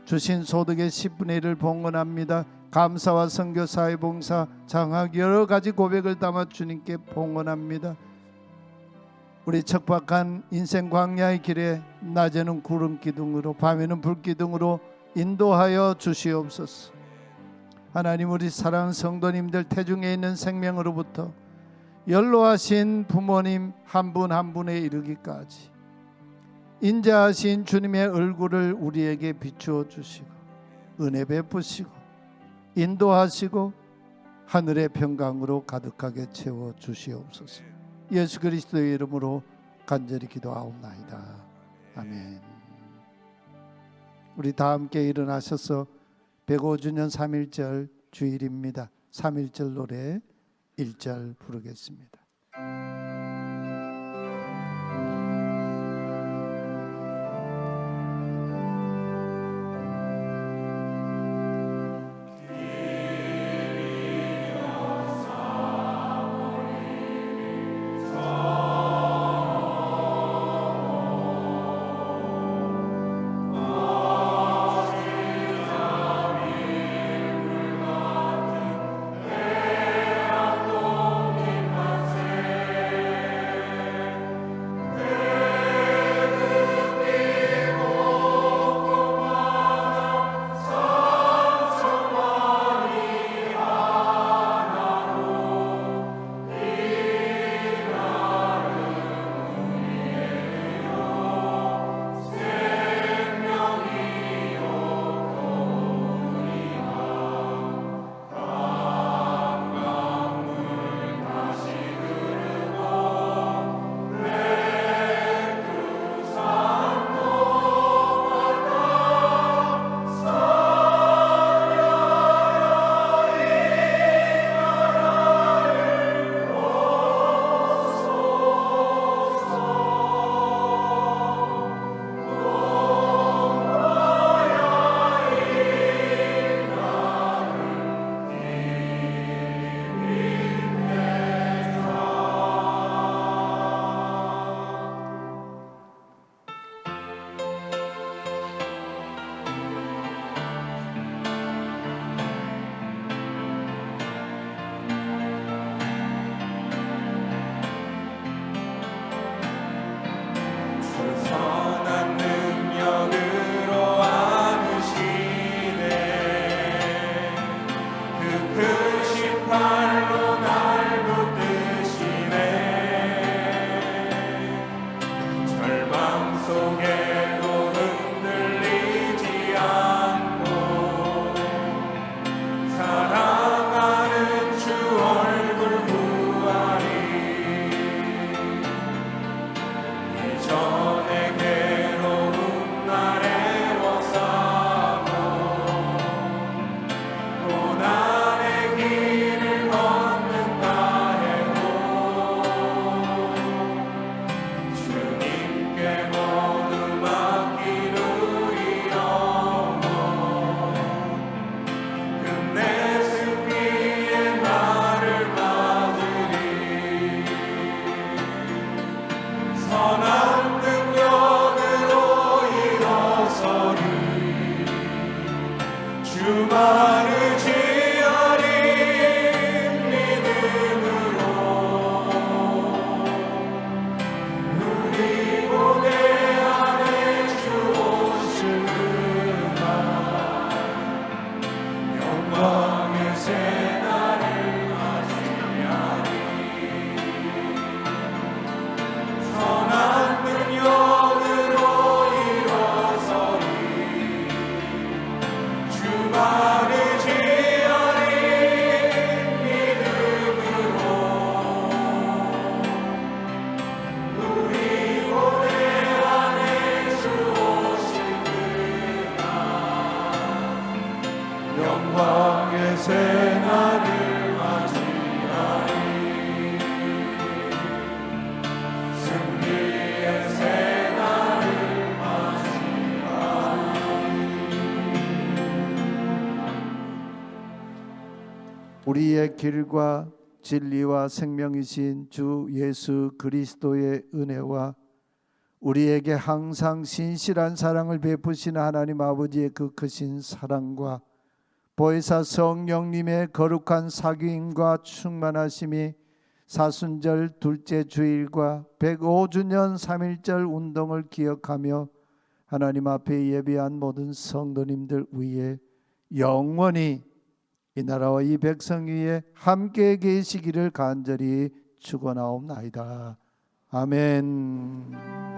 주신 소득의 10분의 1을 봉헌합니다. 감사와 선교 사회 봉사 장학 여러 가지 고백을 담아 주님께 봉헌합니다. 우리 척박한 인생 광야의 길에 낮에는 구름 기둥으로 밤에는 불 기둥으로 인도하여 주시옵소서. 하나님, 우리 사랑하는 성도님들 태중에 있는 생명으로부터 연로하신 부모님 한 분 한 분에 이르기까지 인자하신 주님의 얼굴을 우리에게 비추어 주시고 은혜 베푸시고 인도하시고 하늘의 평강으로 가득하게 채워 주시옵소서. 예수 그리스도의 이름으로 간절히 기도하옵나이다. 아멘. 우리 다 함께 일어나셔서 105주년 3.1절 주일입니다. 3.1절 노래 1절 부르겠습니다. 선한 우리의 길과 진리와 생명이신 주 예수 그리스도의 은혜와 우리에게 항상 신실한 사랑을 베푸시는 하나님 아버지의 그 크신 사랑과 보혜사 성령님의 거룩한 사귐과 충만하심이 사순절 둘째 주일과 105주년 3.1절 운동을 기억하며 하나님 앞에 예배한 모든 성도님들 위에 영원히 이 나라와 이 백성 위에 함께 계시기를 간절히 축원하옵나이다. 아멘.